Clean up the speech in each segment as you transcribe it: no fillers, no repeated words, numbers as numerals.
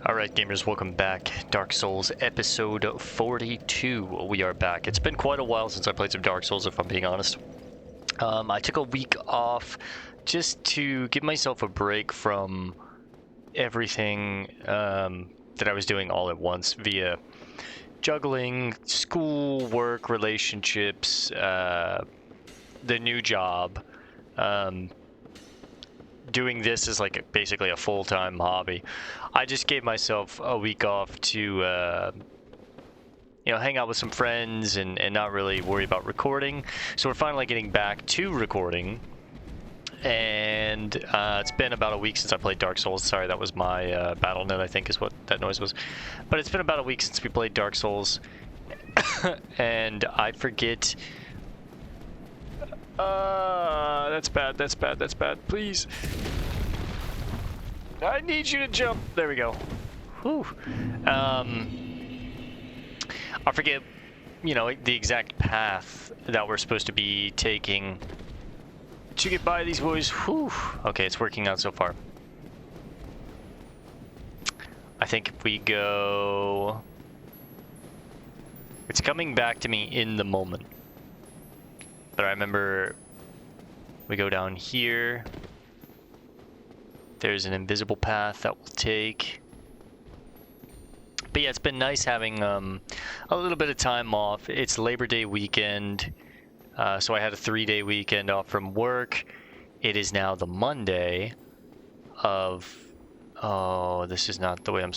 Alright gamers, welcome back. Dark Souls episode 42. We are back. It's been quite a while since I played some Dark Souls, if I'm being honest. I took a week off just to give myself a break from everything that I was doing all at once via juggling, school, work, relationships, the new job. Doing this is like basically a full-time hobby. I just gave myself a week off to hang out with some friends and not really worry about recording. So we're finally getting back to recording, and it's been about a week since I played Dark Souls. Sorry, that was my battle net, I think is what that noise was. But it's been about a week since we played Dark Souls and I forget. That's bad, please. I need you to jump. There we go. Whew. I forget, the exact path that we're supposed to be taking to get by these boys. Whew. Okay, it's working out so far. I think if we go... It's coming back to me in the moment. But I remember we go down here. There's an invisible path that we'll take. But yeah, it's been nice having a little bit of time off. It's Labor Day weekend, so I had a 3-day weekend off from work. It is now the Monday of... Oh, this is not the way I'm...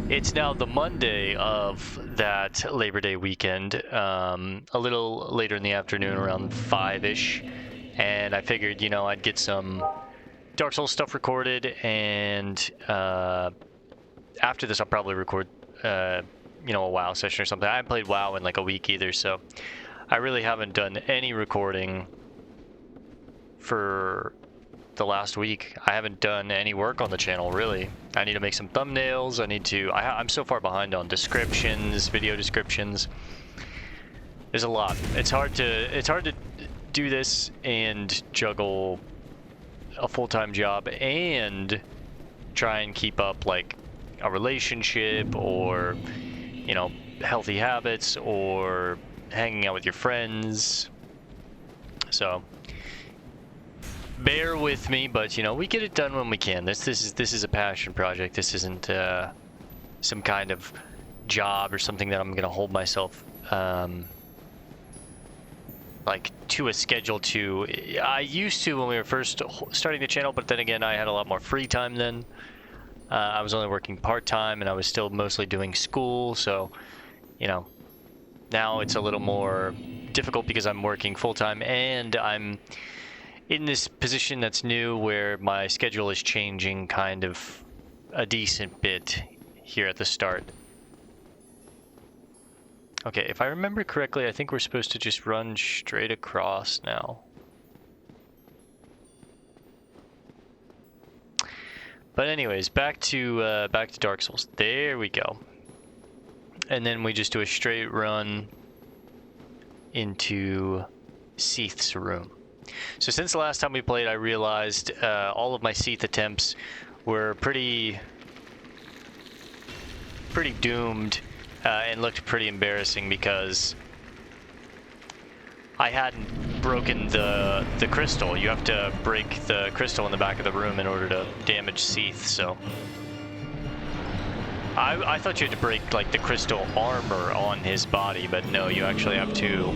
It's now the Monday of that Labor Day weekend, a little later in the afternoon, around 5-ish, and I figured, I'd get some Dark Souls stuff recorded, and after this I'll probably record, a WoW session or something. I haven't played WoW in like a week either, so I really haven't done any recording for the last week. I haven't done any work on the channel, really. I need to make some thumbnails. I'm so far behind on descriptions, video descriptions. There's a lot. It's hard to do this and juggle a full-time job and try and keep up like a relationship or, healthy habits or hanging out with your friends. So bear with me, but we get it done when we can. This is a passion project. This isn't some kind of job or something that I'm gonna hold myself like to a schedule to. I used to when we were first starting the channel, but then again I had a lot more free time then. I was only working part-time and I was still mostly doing school, so now it's a little more difficult because I'm working full-time and I'm in this position that's new where my schedule is changing kind of a decent bit here at the start. Okay, if I remember correctly, I think we're supposed to just run straight across now. But anyways, back to Dark Souls. There we go. And then we just do a straight run into Seath's room. So since the last time we played, I realized all of my Seath attempts were pretty doomed and looked pretty embarrassing because I hadn't broken the crystal. You have to break the crystal in the back of the room in order to damage Seath, so... I thought you had to break like the crystal armor on his body, but no, you actually have to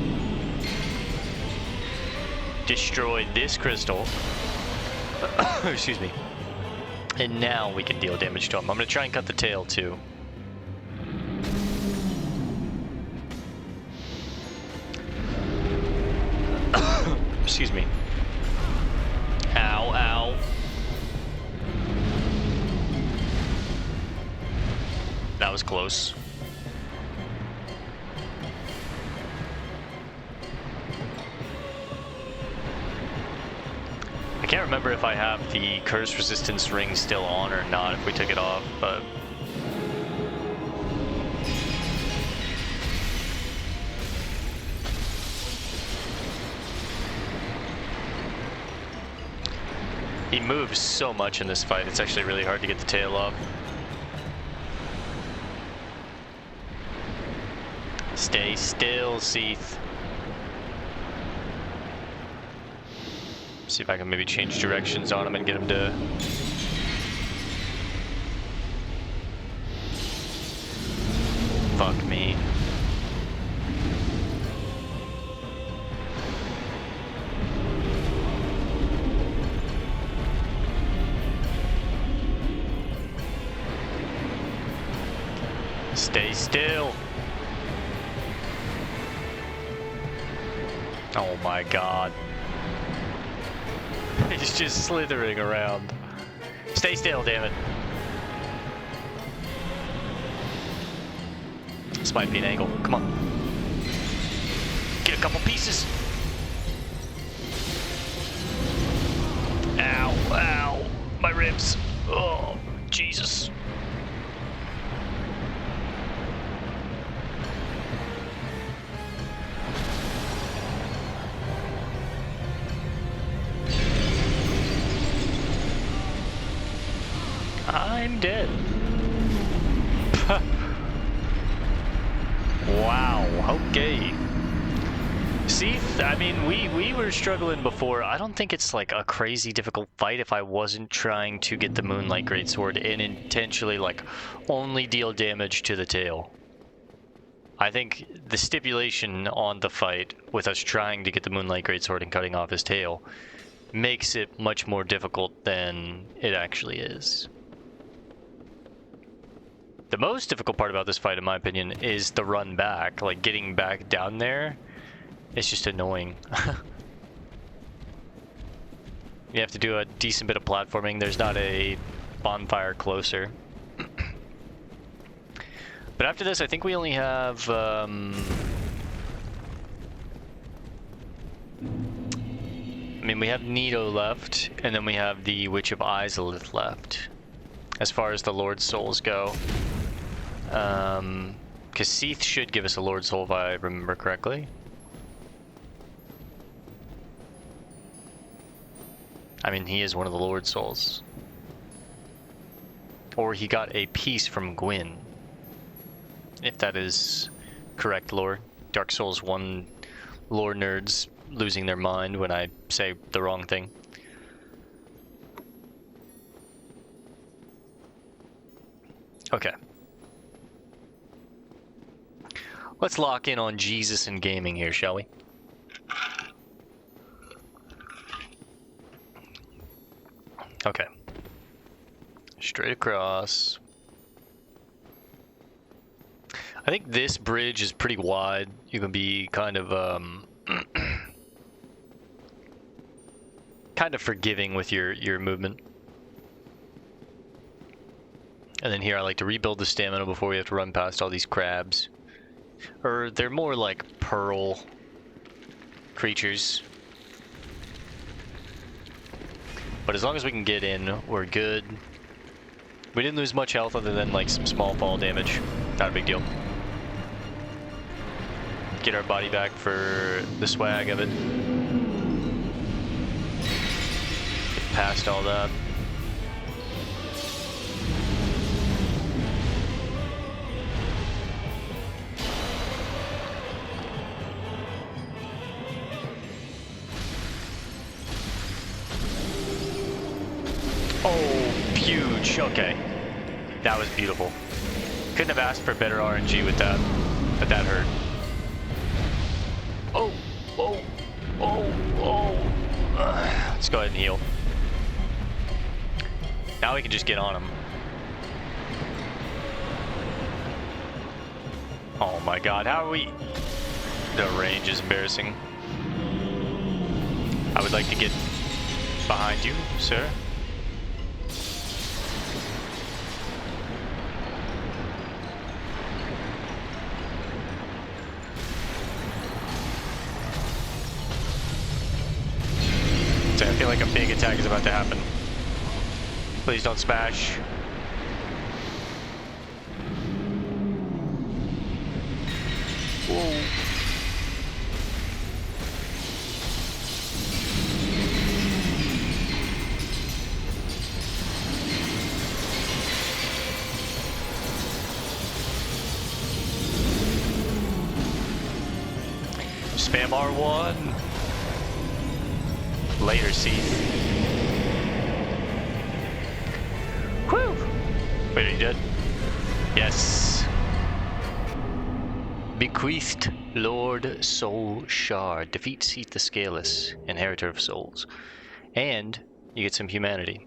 destroy this crystal. Excuse me. And now we can deal damage to him. I'm gonna try and cut the tail too. Excuse me. Ow, ow. That was close. I can't remember if I have the curse resistance ring still on or not, if we took it off, but... He moves so much in this fight, it's actually really hard to get the tail off. Stay still, Seath. See if I can maybe change directions on him and get him to... Fuck me. Stay still. Oh my god. He's just slithering around. Stay still, damn it. This might be an angle. Come on. Get a couple pieces. Ow, ow. My ribs. Oh, Jesus. I'm dead. Wow, okay. See, I mean, we were struggling before. I don't think it's like a crazy difficult fight if I wasn't trying to get the Moonlight Greatsword and intentionally like only deal damage to the tail. I think the stipulation on the fight with us trying to get the Moonlight Greatsword and cutting off his tail makes it much more difficult than it actually is. The most difficult part about this fight, in my opinion, is the run back. Like, getting back down there, it's just annoying. You have to do a decent bit of platforming. There's not a bonfire closer. But after this, I think we only have... I mean, we have Nito left, and then we have the Witch of Izalith left, as far as the Lord's Souls go. Because Seath should give us a Lord's Soul if I remember correctly. I mean, he is one of the Lord's Souls. Or he got a piece from Gwyn. If that is correct lore. Dark Souls 1 lore nerds losing their mind when I say the wrong thing. Okay. Let's lock in on Jesus and gaming here, shall we? Okay. Straight across. I think this bridge is pretty wide. You can be kind of kind of forgiving with your movement. And then here I like to rebuild the stamina before we have to run past all these crabs. Or they're more like pearl creatures. But as long as we can get in, we're good. We didn't lose much health other than like some small fall damage. Not a big deal. Get our body back for the swag of it. Get past all that. Oh, huge. Okay. That was beautiful. Couldn't have asked for better RNG with that, but that hurt. Oh, oh, oh, oh. Let's go ahead and heal. Now we can just get on him. Oh my god, how are we? The range is embarrassing. I would like to get behind you, sir. I feel like a big attack is about to happen. Please don't smash. Whoa. Bam, R1. Later, Seath. Whew! Wait, are you dead? Yes. Bequeathed Lord Soul Shard. Defeat Seath the Scaleless, Inheritor of Souls. And you get some humanity.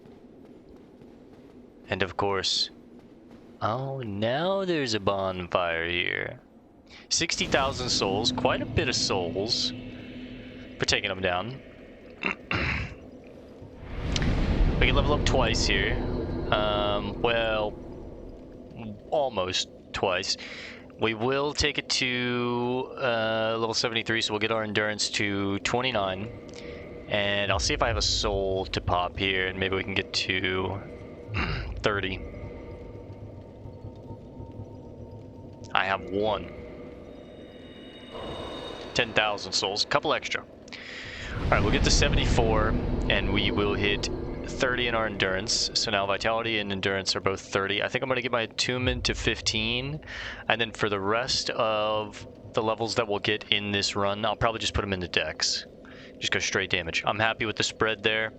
And of course... Oh, now there's a bonfire here. 60,000 souls. Quite a bit of souls. For taking them down. We can level up twice here. Well... Almost twice. We will take it to level 73, so we'll get our endurance to 29. And I'll see if I have a soul to pop here, and maybe we can get to 30. I have one. 10,000 souls, couple extra. Alright, we'll get to 74, and we will hit 30 in our endurance. So now vitality and endurance are both 30. I think I'm going to get my attunement to 15, and then for the rest of the levels that we'll get in this run, I'll probably just put them into dex. Just go straight damage. I'm happy with the spread there.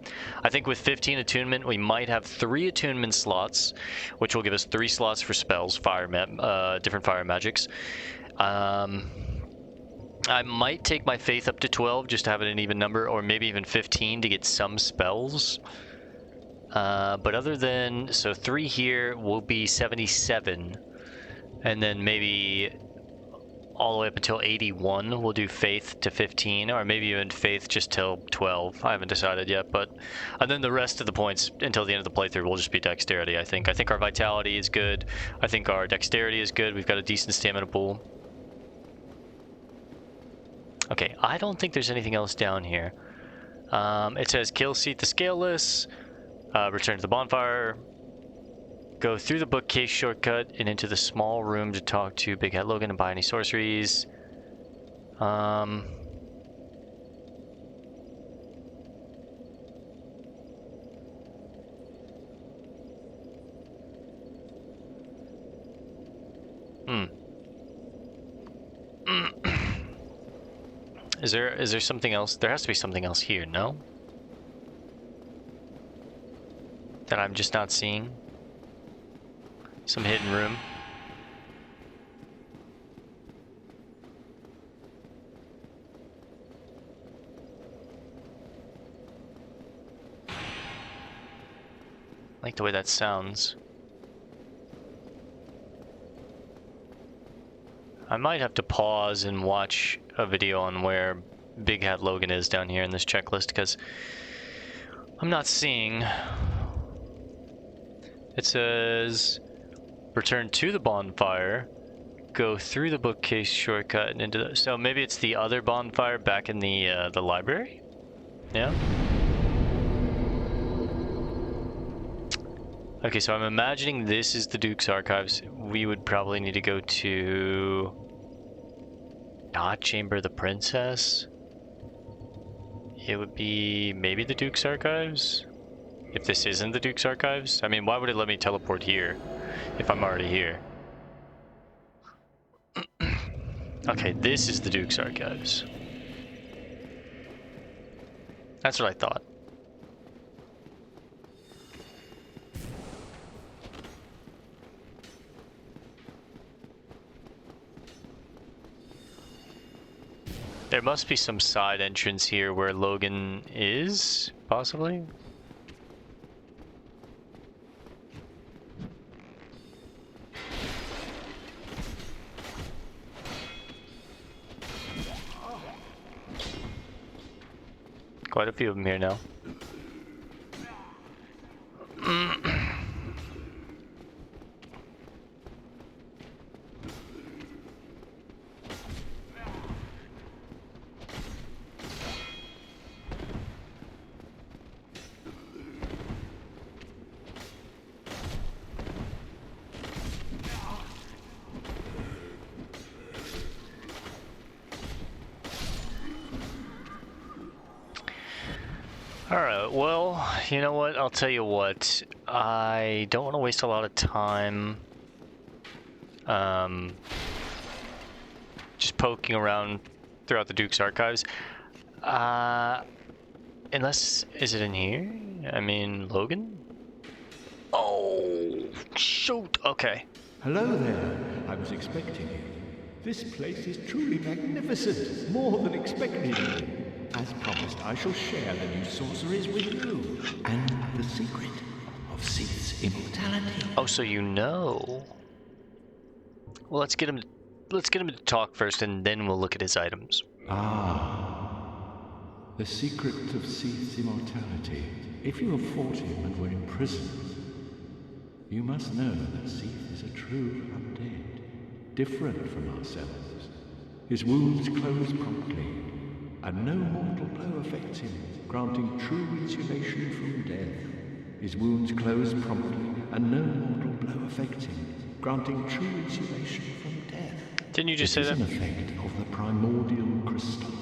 I think with 15 attunement, we might have 3 attunement slots, which will give us 3 slots for spells, different fire magics. I might take my faith up to 12 just to have it an even number, or maybe even 15 to get some spells. But other than, so 3 here will be 77, and then maybe all the way up until 81 we'll do faith to 15, or maybe even faith just till 12. I haven't decided yet, but and then the rest of the points until the end of the playthrough will just be dexterity. I think our vitality is good. I think our dexterity is good. We've got a decent stamina pool. Okay, I don't think there's anything else down here. It says kill Seath the Scaleless, return to the bonfire, go through the bookcase shortcut and into the small room to talk to Big Hat Logan and buy any sorceries. Is there something else? There has to be something else here, no? That I'm just not seeing? Some hidden room. I like the way that sounds. I might have to pause and watch a video on where Big Hat Logan is down here in this checklist, because I'm not seeing. It says return to the bonfire, go through the bookcase shortcut and into the, so maybe it's the other bonfire back in the library? Yeah? Okay, so I'm imagining this is the Duke's Archives. We would probably need to go to... not Chamber of the Princess? It would be maybe the Duke's Archives? If this isn't the Duke's Archives? I mean, why would it let me teleport here if I'm already here? Okay, this is the Duke's Archives. That's what I thought. There must be some side entrance here where Logan is, possibly? Quite a few of them here now. Alright, well, you know what? I'll tell you what. I don't want to waste a lot of time just poking around throughout the Duke's archives. Unless, is it in here? I mean, Logan? Oh, shoot, okay. Hello there. I was expecting you. This place is truly magnificent, more than expected. As promised, I shall share the new sorceries with you, and the secret of Sith's immortality. Oh, so you know. Well, let's get him to talk first, and then we'll look at his items. The secret of Sith's immortality. If you are 40 and were imprisoned, you must know that Sith is a true undead, different from ourselves. His wounds close promptly, and no mortal blow affects him, granting true insulation from death. His wounds close promptly, and no mortal blow affects him, granting true insulation from death. Didn't you just say that? It is an effect of the primordial crystal,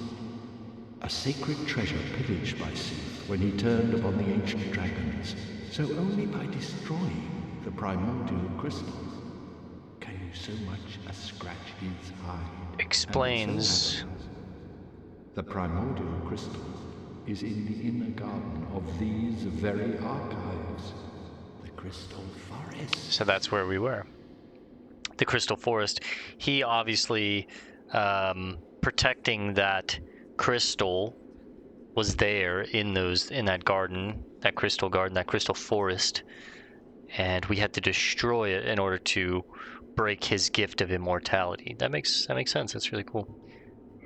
a sacred treasure pillaged by Sith when he turned upon the ancient dragons. So only by destroying the primordial crystal can you so much as scratch his hide. Explains. So the primordial crystal is in the inner garden of these very archives, the Crystal Forest. So that's where we were. The Crystal Forest. He obviously protecting that crystal was there in that garden, that crystal garden, that crystal forest, and we had to destroy it in order to break his gift of immortality. That makes sense. That's really cool.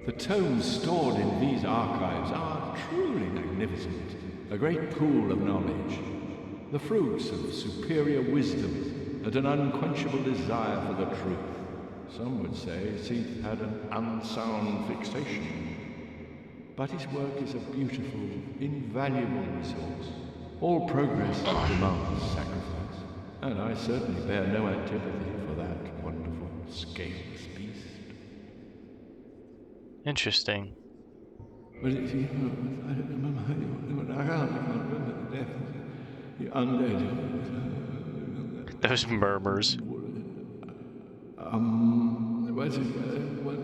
The tomes stored in these archives are truly magnificent, a great pool of knowledge, the fruits of superior wisdom and an unquenchable desire for the truth. Some would say Sith had an unsound fixation, but his work is a beautiful, invaluable resource. All progress demands sacrifice, and I certainly bear no antipathy for that wonderful, scaleless beast. Interesting. But I can't remember the death. The undead. Those murmurs. What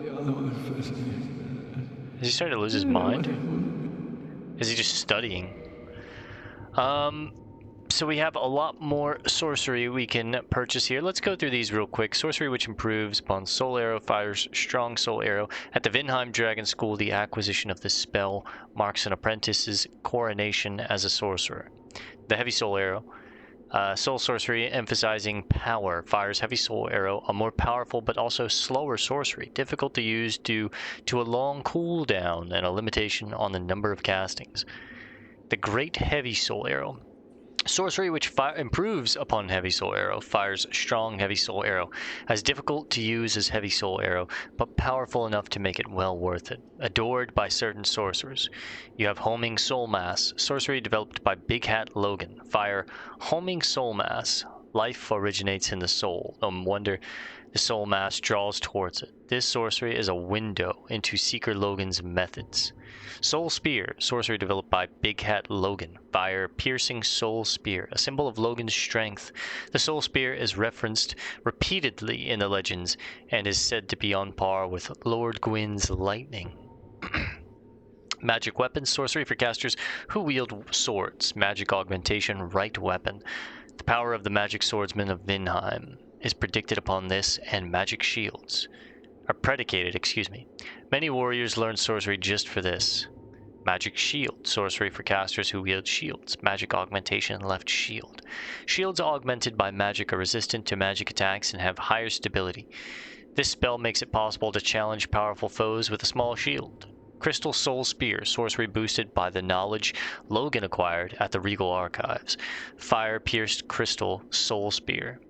the other one? Is he starting to lose his mind? Is he just studying? So we have a lot more sorcery we can purchase here. Let's go through these real quick. Sorcery which improves upon Soul Arrow, fires Strong Soul Arrow. At the Vinheim Dragon School, the acquisition of this spell marks an apprentice's coronation as a sorcerer. The Heavy Soul Arrow. Soul Sorcery, emphasizing power, fires Heavy Soul Arrow, a more powerful but also slower sorcery, difficult to use due to a long cooldown and a limitation on the number of castings. The Great Heavy Soul Arrow. Sorcery which improves upon Heavy Soul Arrow, fires Strong Heavy Soul Arrow, as difficult to use as Heavy Soul Arrow, but powerful enough to make it well worth it. Adored by certain sorcerers. You have Homing Soul Mass, sorcery developed by Big Hat Logan, fire Homing Soul Mass. Life originates in the soul, no wonder the Soul Mass draws towards it. This sorcery is a window into Seeker Logan's methods. Soul Spear, sorcery developed by Big Hat Logan, fire Piercing Soul Spear, a symbol of Logan's strength. The Soul Spear is referenced repeatedly in the legends and is said to be on par with Lord Gwyn's lightning. Magic Weapon, sorcery for casters who wield swords, magic augmentation, right weapon. The power of the magic swordsman of Vinheim is predicted upon this, and magic shields are predicated, Many warriors learn sorcery just for this. Magic Shield, sorcery for casters who wield shields, magic augmentation, left shield. Shields augmented by magic are resistant to magic attacks and have higher stability. This spell makes it possible to challenge powerful foes with a small shield. Crystal Soul Spear, sorcery boosted by the knowledge Logan acquired at the Regal Archives. Fire Pierced Crystal Soul Spear.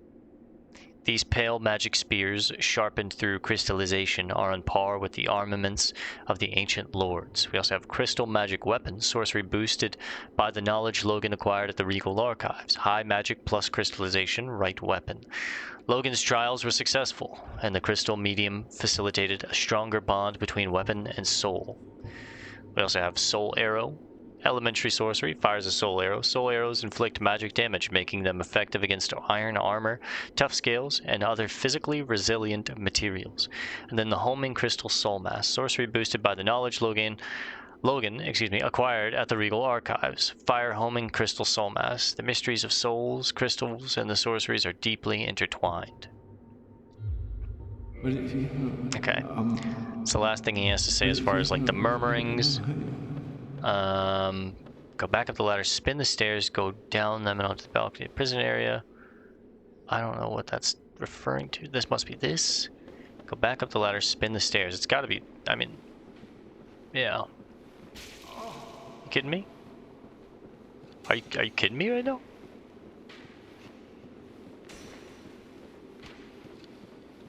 These pale magic spears, sharpened through crystallization, are on par with the armaments of the ancient lords. We also have Crystal Magic Weapons, sorcery boosted by the knowledge Logan acquired at the Regal Archives. High magic plus crystallization, right weapon. Logan's trials were successful, and the crystal medium facilitated a stronger bond between weapon and soul. We also have Soul Arrow, Elementary sorcery, fires a soul arrow. Soul arrows inflict magic damage, making them effective against iron armor, tough scales, and other physically resilient materials. And then the homing crystal soul mass, sorcery boosted by the knowledge Logan, acquired at the Regal Archives. Fire homing crystal soul mass. The mysteries of souls, crystals, and the sorceries are deeply intertwined. Okay. It's the last thing he has to say as far as like the murmurings. Go back up the ladder, spin the stairs, go down them and onto the balcony. Prison area. I don't know what that's referring to. This must be this. Go back up the ladder, spin the stairs. It's got to be, I mean, yeah. You kidding me? Are you kidding me right now?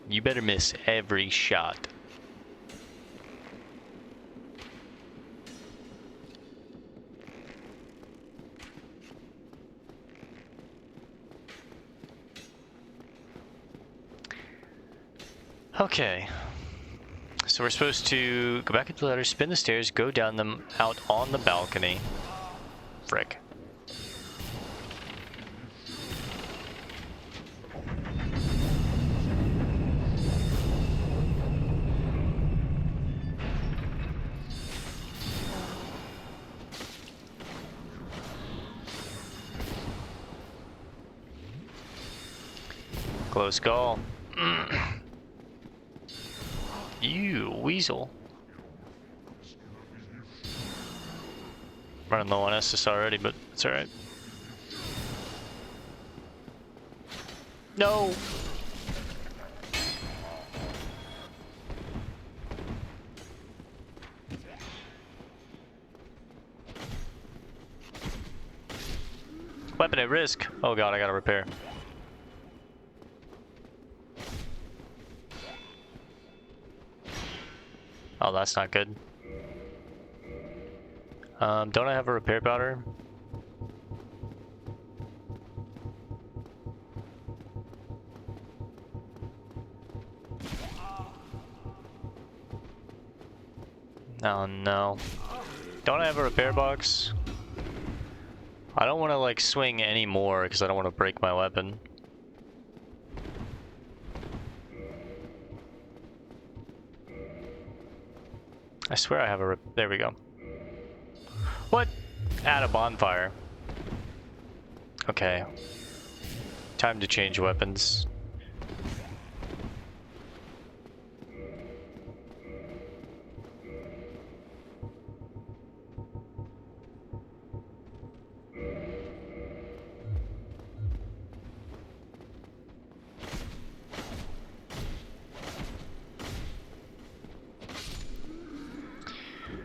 You better miss every shot. Okay. So we're supposed to go back up the ladder, spin the stairs, go down them, out on the balcony. Frick. Close call. You weasel. Running low on Estus already, but it's alright. No! Weapon at risk. Oh god, I gotta repair. Oh, that's not good. Don't I have a repair powder? Oh no. Don't I have a repair box? I don't want to like swing anymore because I don't want to break my weapon. I swear I have a there we go. What? Add a bonfire. Okay. Time to change weapons.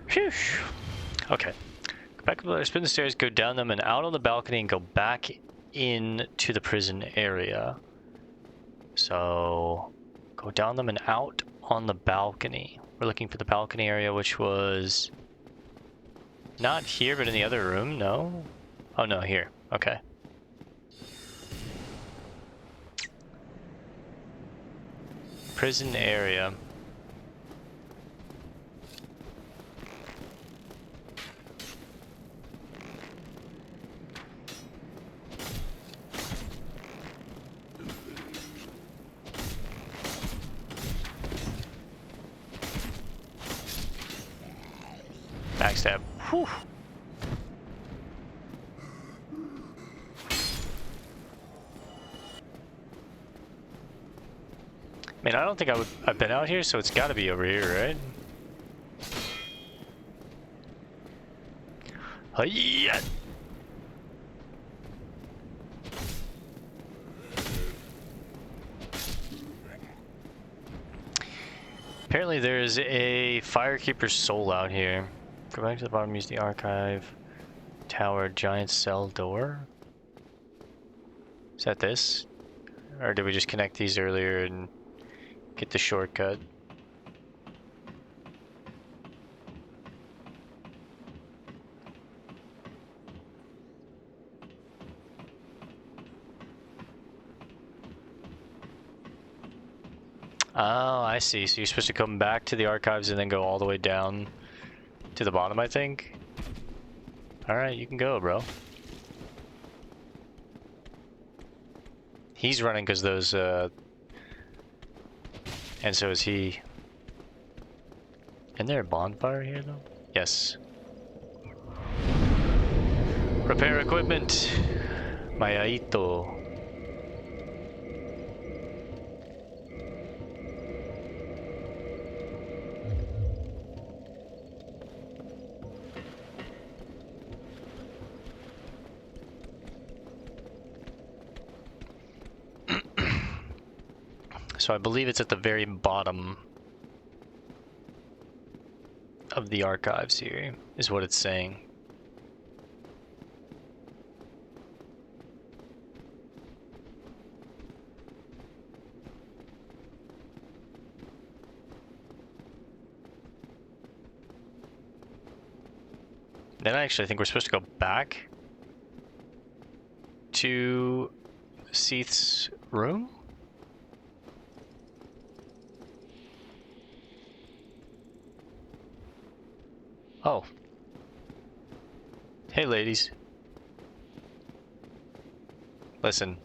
Phew. Okay. Go back up the ladder, spin the stairs, go down them and out on the balcony and go back into the prison area. So go down them and out on the balcony. We're looking for the balcony area, which was not here, but in the other room. No? Oh no, here. Okay. Prison area. Backstab. Whew. I mean, I don't think I've been out here, so it's got to be over here, right? Hiya! Apparently there's a Firekeeper's soul out here. Go back to the bottom, use the archive. Tower, giant cell door. Is that this? Or did we just connect these earlier and get the shortcut? Oh, I see. So you're supposed to come back to the archives and then go all the way down to the bottom, I think. Alright, you can go, bro. He's running because those, and so is he. Isn't there a bonfire here, though? Yes. Repair equipment. Mayaito. So I believe it's at the very bottom of the archives here, is what it's saying. Then I actually think we're supposed to go back to Seath's room? Oh. Hey, ladies. Listen.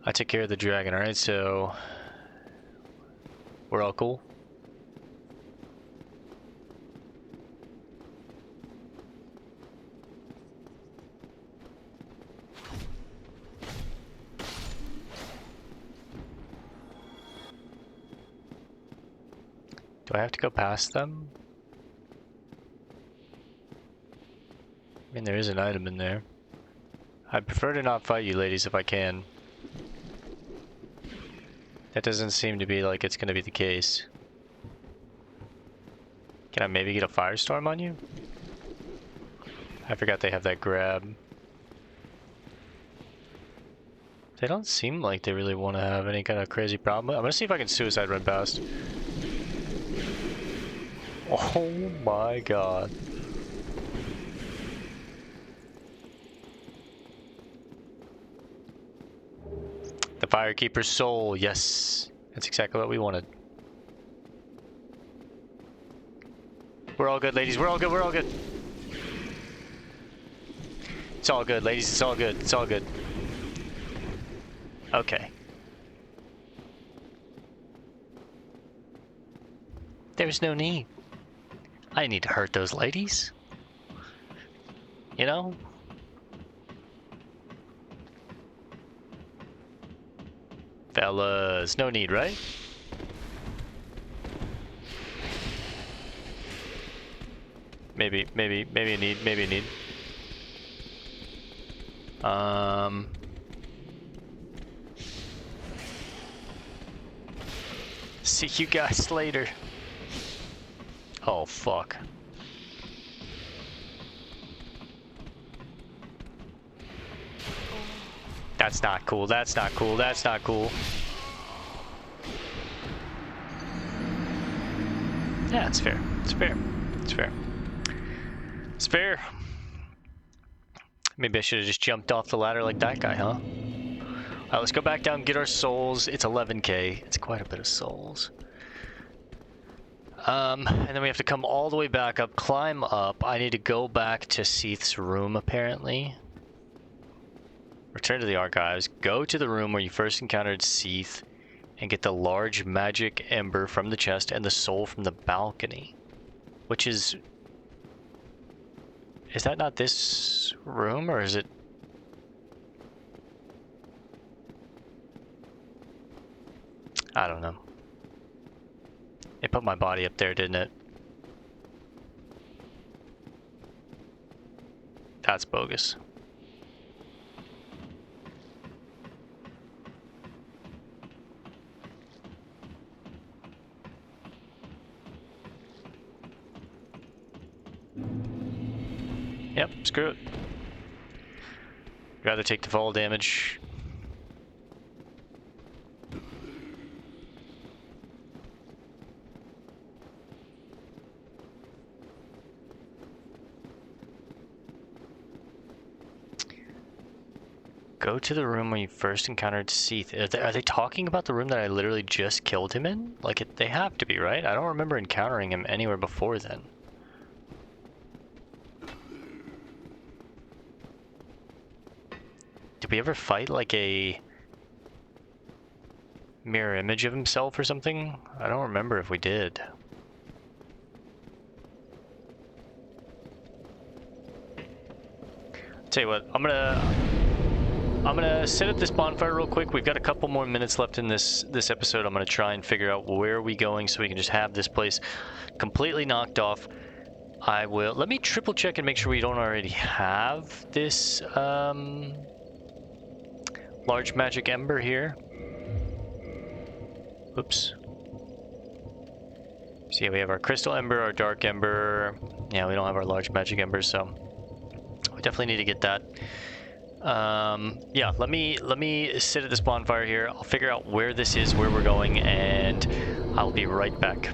I took care of the dragon, alright? So... we're all cool? Do I have to go past them? I mean, there is an item in there. I'd prefer to not fight you ladies if I can. That doesn't seem to be like it's gonna be the case. Can I maybe get a firestorm on you? I forgot they have that grab. They don't seem like they really want to have any kind of crazy problem. I'm gonna see if I can suicide run past. Oh my god. The Firekeeper's soul, yes. That's exactly what we wanted. We're all good, ladies. We're all good. We're all good. It's all good, ladies. It's all good. It's all good. Okay. There's no need. I didn't need to hurt those ladies. You know? Fellas, no need, right? Maybe a need, maybe a need. See you guys later. Oh, fuck. That's not cool, that's not cool, that's not cool. Yeah, it's fair. It's fair. It's fair. It's fair. Maybe I should have just jumped off the ladder like that guy, huh? Alright, let's go back down, get our souls. It's 11k. It's quite a bit of souls. And then we have to come all the way back up, climb up. I need to go back to Seath's room, apparently. Return to the archives. Go to the room where you first encountered Seath and get the large magic ember from the chest and the soul from the balcony. Which is... Is that not this room, or is it... I don't know. It put my body up there, didn't it? That's bogus. Yep, screw it. Rather take the fall damage. Go to the room where you first encountered Seath. Are they talking about the room that I literally just killed him in? Like, they have to be, right? I don't remember encountering him anywhere before then. Did we ever fight like a mirror image of himself or something? I don't remember if we did. Tell you what, I'm gonna sit at this bonfire real quick. We've got a couple more minutes left in this episode. I'm gonna try and figure out where are we going so we can just have this place completely knocked off. I will let me triple check and make sure we don't already have this large magic ember here. Oops. So yeah, we have our crystal ember, our dark ember. Yeah, we don't have our large magic ember, so we definitely need to get that. Yeah, let me sit at this bonfire here. I'll figure out where this is, where we're going, and I'll be right back.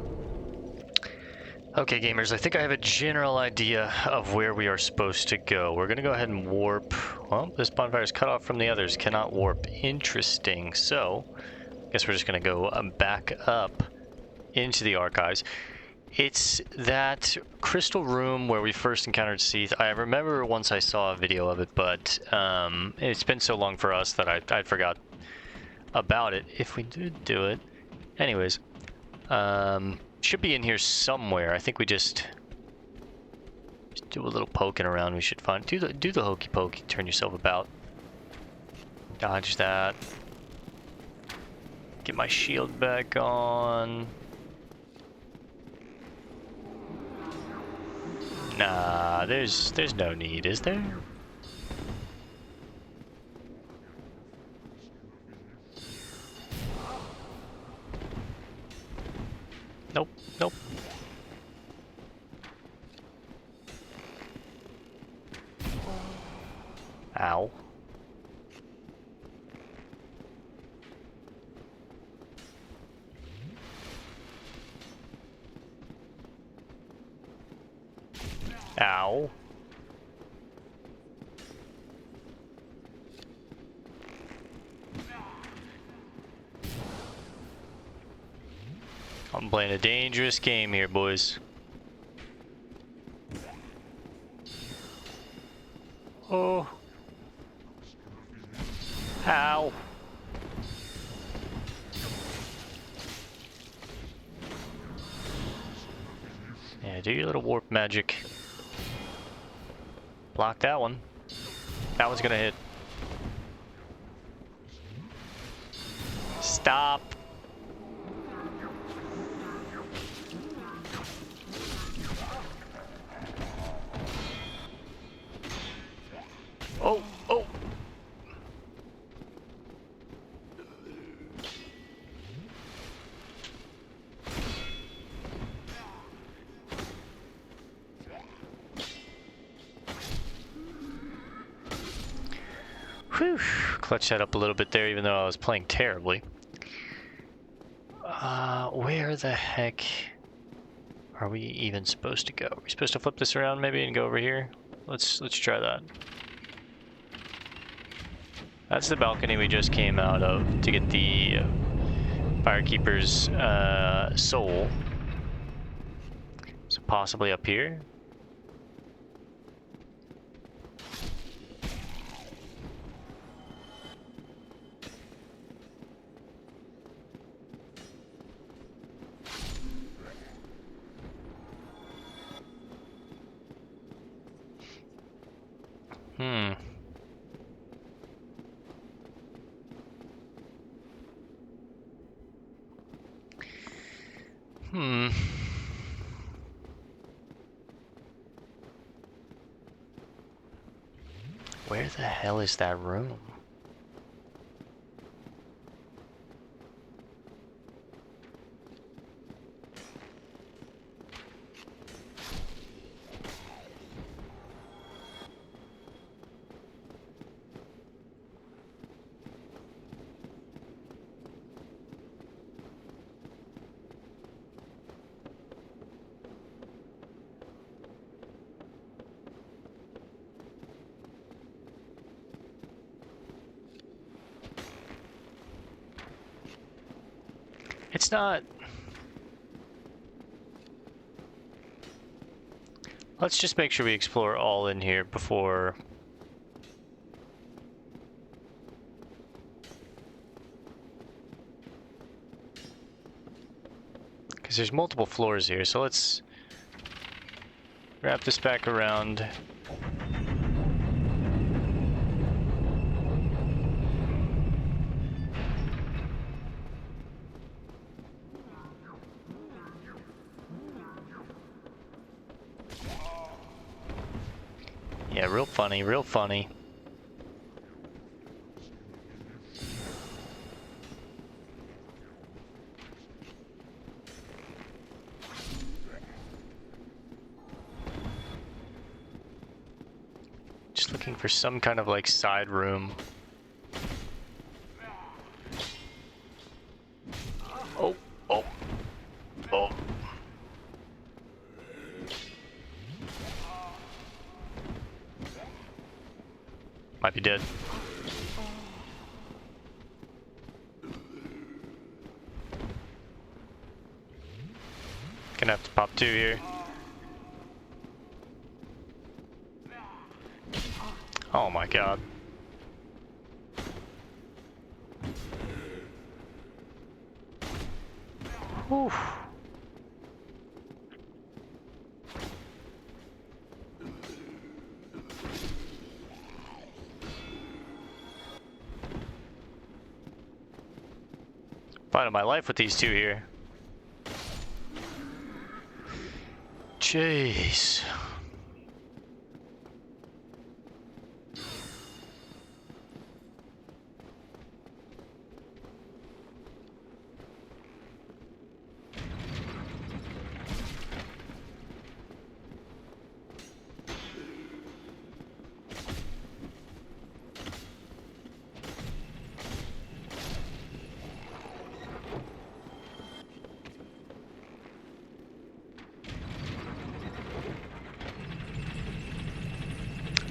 Okay, gamers, I think I have a general idea of where we are supposed to go. We're gonna go ahead and warp. Well, this bonfire is cut off from the others, cannot warp. Interesting. So, I guess we're just gonna go back up into the archives. It's that crystal room where we first encountered Seath. I remember once I saw a video of it, but it's been so long for us that I forgot about it. If we did do it. Anyways, should be in here somewhere. I think we just do a little poking around. We should find. Do the hokey pokey. Turn yourself about. Dodge that. Get my shield back on. Nah, there's no need, is there? Nope, nope. Ow. Ow. I'm playing a dangerous game here, boys. Oh. Ow. Yeah, do your little warp magic. Block that one. That one's gonna hit. Stop. Oh, oh. Whew. Clutched that up a little bit there, even though I was playing terribly. Where the heck are we even supposed to go? Are we supposed to flip this around maybe and go over here? Let's try that. That's the balcony we just came out of to get the Firekeeper's soul. So possibly up here. Where the hell is that room? It's not... Let's just make sure we explore all in here before because there's multiple floors here. So let's wrap this back around. Yeah, real funny, real funny. Just looking for some kind of like side room. Oh, oh, oh. Might be dead. Gonna have to pop 2 here. Oh my god. Whew. Fight of my life with these 2 here. Jeez.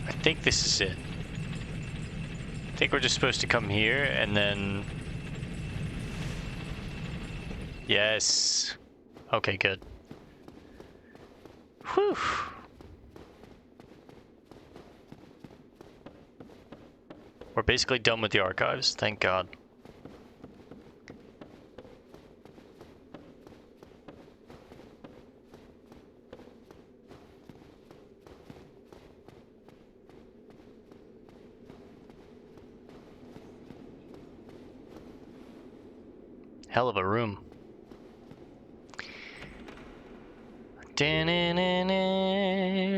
I think this is it. I think we're just supposed to come here and then... Yes. Okay, good. Whew. We're basically done with the archives, thank God. Hell of a room.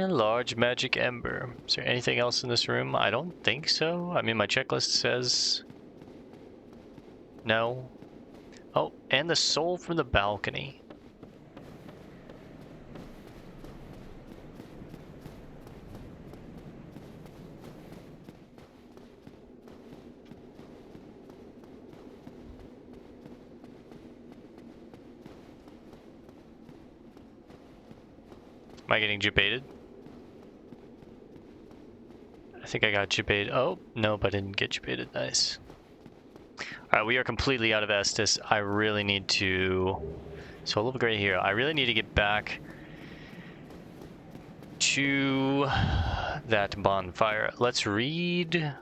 Large magic ember. Is there anything else in this room? I don't think so. I mean, my checklist says no. Oh, and the soul from the balcony. Am I getting jibaited? I think I got jibaited. Oh, no, but I didn't get jibaited. Nice. Alright, we are completely out of Estus. I really need to... So a little gray here. I really need to get back to that bonfire. Let's read...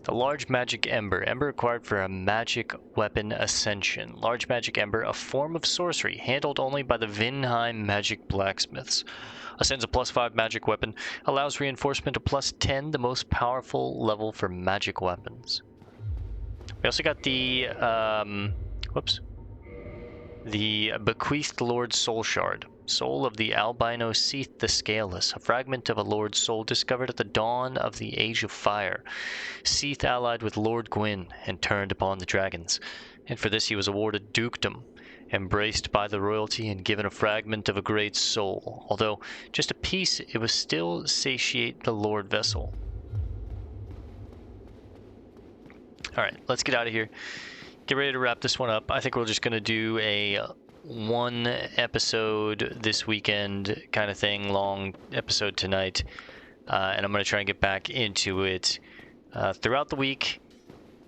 The large magic ember. Ember acquired for a magic weapon ascension. Large magic ember, a form of sorcery, handled only by the Vinheim magic blacksmiths. Ascends a +5 magic weapon. Allows reinforcement of +10, the most powerful level for magic weapons. We also got the, the Bequeathed Lord Soul Shard. Soul of the albino Seath the Scaleless, a fragment of a Lord's soul discovered at the dawn of the Age of Fire. Seath allied with Lord Gwyn and turned upon the dragons, and for this he was awarded dukedom, embraced by the royalty and given a fragment of a great soul. Although just a piece, it would still satiate the Lord Vessel. Alright, let's get out of here. Get ready to wrap this one up. I think we're just going to do a 1 episode this weekend kind of thing, long episode tonight, and I'm going to try and get back into it throughout the week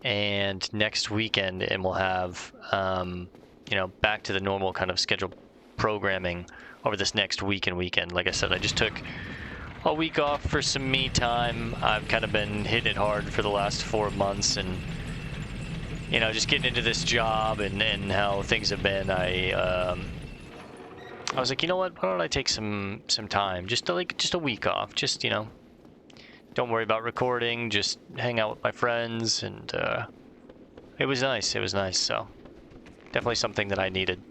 and next weekend, and we'll have you know, back to the normal kind of scheduled programming over this next week and weekend. Like I said, I just took a week off for some me time. I've kind of been hitting it hard for the last 4 months, and you know, just getting into this job and how things have been, I was like, you know what? Why don't I take some time, just a week off, just, you know, don't worry about recording, just hang out with my friends, and it was nice. It was nice. So definitely something that I needed.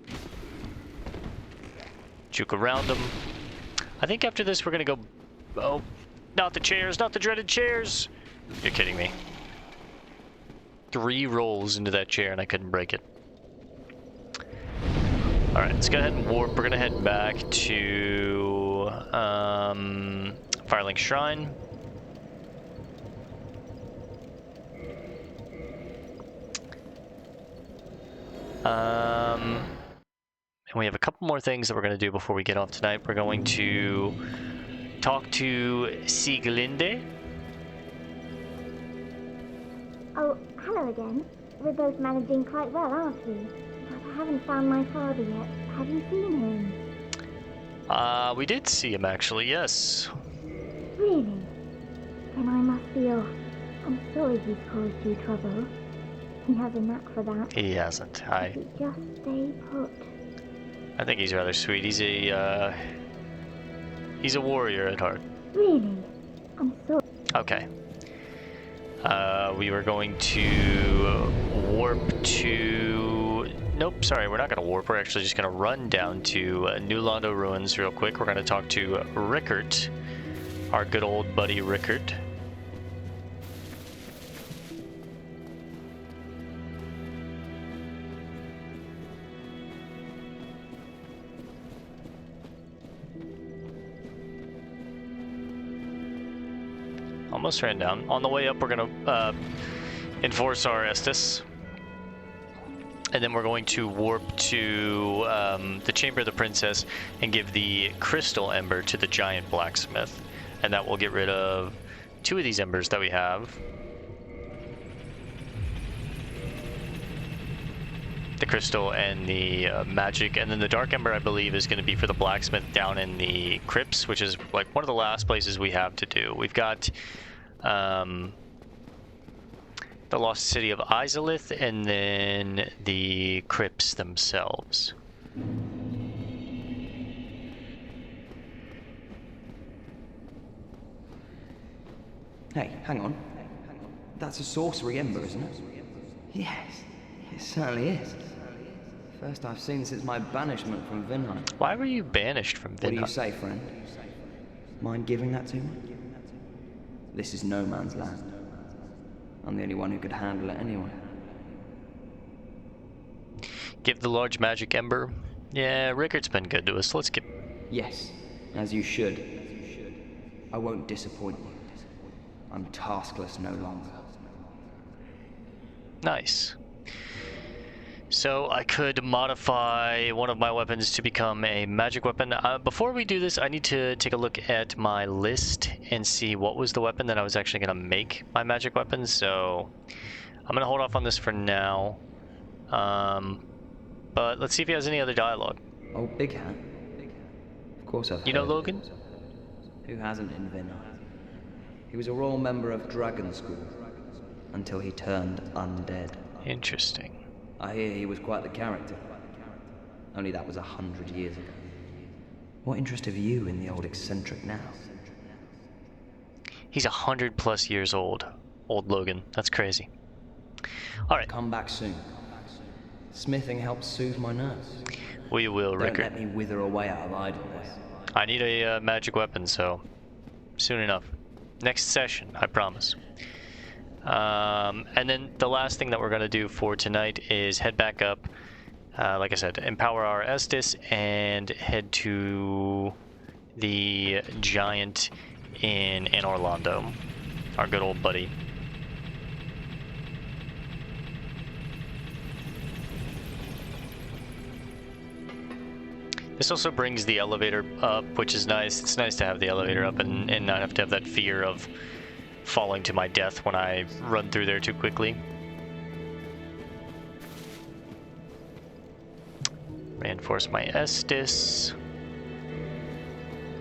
Juke around them. I think after this we're gonna go. Oh, not the chairs, not the dreaded chairs. You're kidding me. 3 rolls into that chair and I couldn't break it. Alright, let's go ahead and warp. We're gonna head back to Firelink Shrine. And we have a couple more things that we're going to do before we get off tonight. We're going to talk to Sieglinde. Oh, hello again. We're both managing quite well, aren't we? But I haven't found my father yet. Have you seen him? We did see him actually, yes. Really? Then I must be off. I'm sorry he's caused you trouble. He has a knack for that. He hasn't. If you just stay put. I think he's rather sweet. He's a warrior at heart. Really? I'm sorry. Okay. We were going to warp to... Nope, sorry, we're not going to warp. We're actually just going to run down to New Londo Ruins real quick. We're going to talk to Rickert, our good old buddy Rickert. Almost ran down. On the way up, we're gonna enforce our Estus, and then we're going to warp to the Chamber of the Princess and give the Crystal Ember to the Giant Blacksmith, and that will get rid of 2 of these embers that we have. The Crystal and the Magic, and then the Dark Ember, I believe, is going to be for the Blacksmith down in the Crypts, which is like one of the last places we have to do. We've got the Lost City of Izalith, and then the Crypts themselves. Hey, hang on. That's a sorcery ember, isn't it? Yes, it certainly is. First I've seen since my banishment from Vinheim. Why were you banished from Vinheim? What do you say, friend? Mind giving that to me? This is no man's land. I'm the only one who could handle it anyway. Give the large magic ember? Yeah, Rickert's been good to us. Let's get... Yes, as you should. I won't disappoint you. I'm taskless no longer. Nice. So I could modify one of my weapons to become a magic weapon. Before we do this, I need to take a look at my list and see what was the weapon that I was actually going to make my magic weapon. So I'm going to hold off on this for now. But let's see if he has any other dialogue. Oh, Big Hat. Of course I've heard. You know Logan? Who hasn't in Vinheim? He was a royal member of Dragon School until he turned undead. Interesting. I hear he was quite the character. Only that was 100 years ago. What interest have you in the old eccentric now? He's 100+ years old. Old Logan. That's crazy. Alright. Come back soon. Smithing helps soothe my nerves. We will, Rickert. Don't let me wither away out of idleness. I need a magic weapon, so soon enough. Next session, I promise. And then the last thing that we're going to do for tonight is head back up, like I said, empower our Estus, and head to the Giant in Anor Londo, our good old buddy. This also brings the elevator up, which is nice. It's nice to have the elevator up and not have to have that fear of falling to my death when I run through there too quickly. Reinforce my Estus.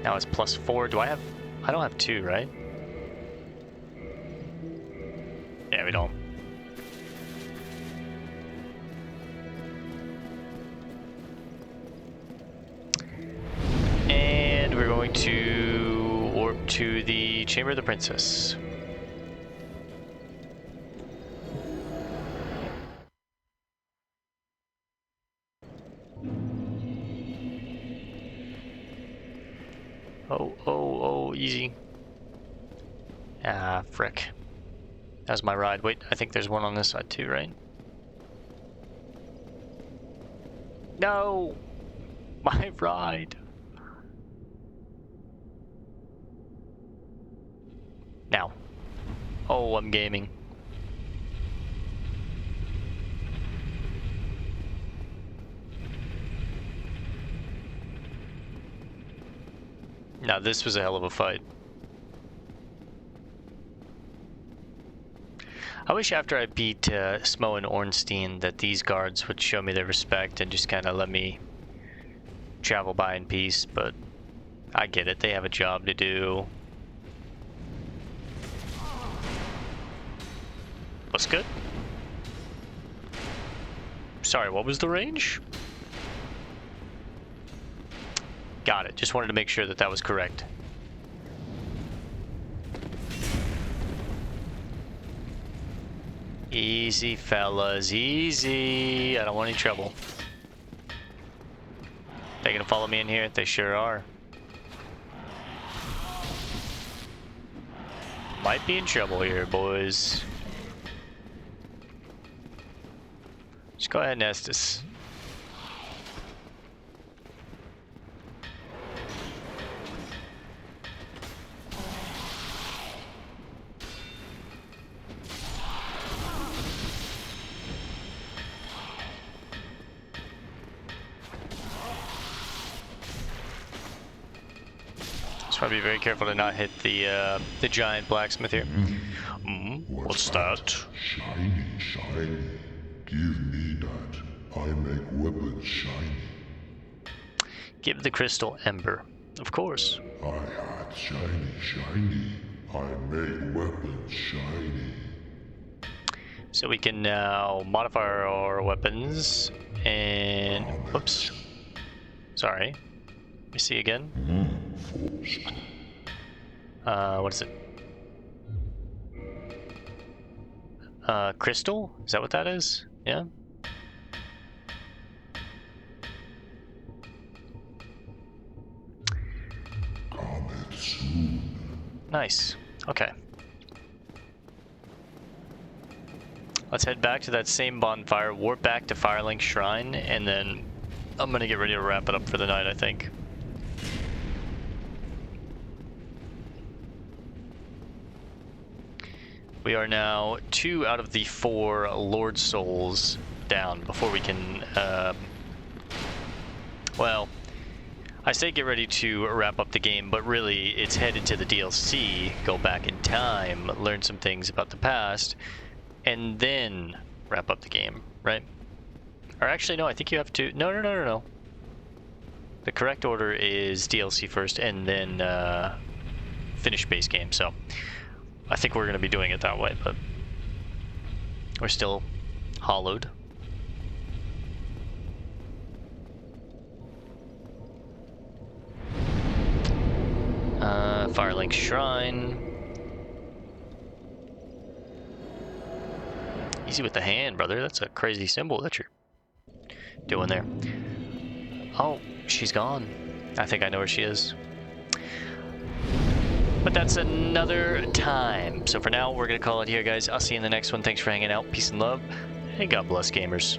Now it's +4. Do I have... I don't have 2, right? Yeah, we don't. going to warp to the Chamber of the Princess. Oh, easy. Ah, frick. That's my ride. Wait, I think there's one on this side too, right? No! My ride! Now. Oh, I'm gaming. Now this was a hell of a fight. I wish after I beat Smo and Ornstein that these guards would show me their respect and just kind of let me travel by in peace, but I get it, they have a job to do. What's good? Sorry, what was the range? Got it, just wanted to make sure that that was correct. Easy, fellas, easy. I don't want any trouble. They gonna follow me in here? They sure are. Might be in trouble here, boys. Just go ahead and Estus. Be very careful to not hit the giant blacksmith here. What's that? Shiny, shiny. Give me that. I make weapons shiny. Give the crystal ember. Of course. I had shiny, shiny. I make weapons shiny. So we can now modify our weapons and... Whoops. Sorry. Let me see again. What is it? Crystal? Is that what that is? Yeah? Comet soon. Nice. Okay. Let's head back to that same bonfire, warp back to Firelink Shrine, and then I'm gonna get ready to wrap it up for the night, I think. We are now 2 out of the 4 Lord Souls down before we can, well, I say get ready to wrap up the game, but really it's headed to the DLC, go back in time, learn some things about the past, and then wrap up the game, right? Or actually, no, I think you have to, no. The correct order is DLC first and then finish base game, so I think we're going to be doing it that way, but we're still hollowed. Firelink Shrine. Easy with the hand, brother. That's a crazy symbol that you're doing there. Oh, she's gone. I think I know where she is. But that's another time. So for now, we're going to call it here, guys. I'll see you in the next one. Thanks for hanging out. Peace and love. And God bless, gamers.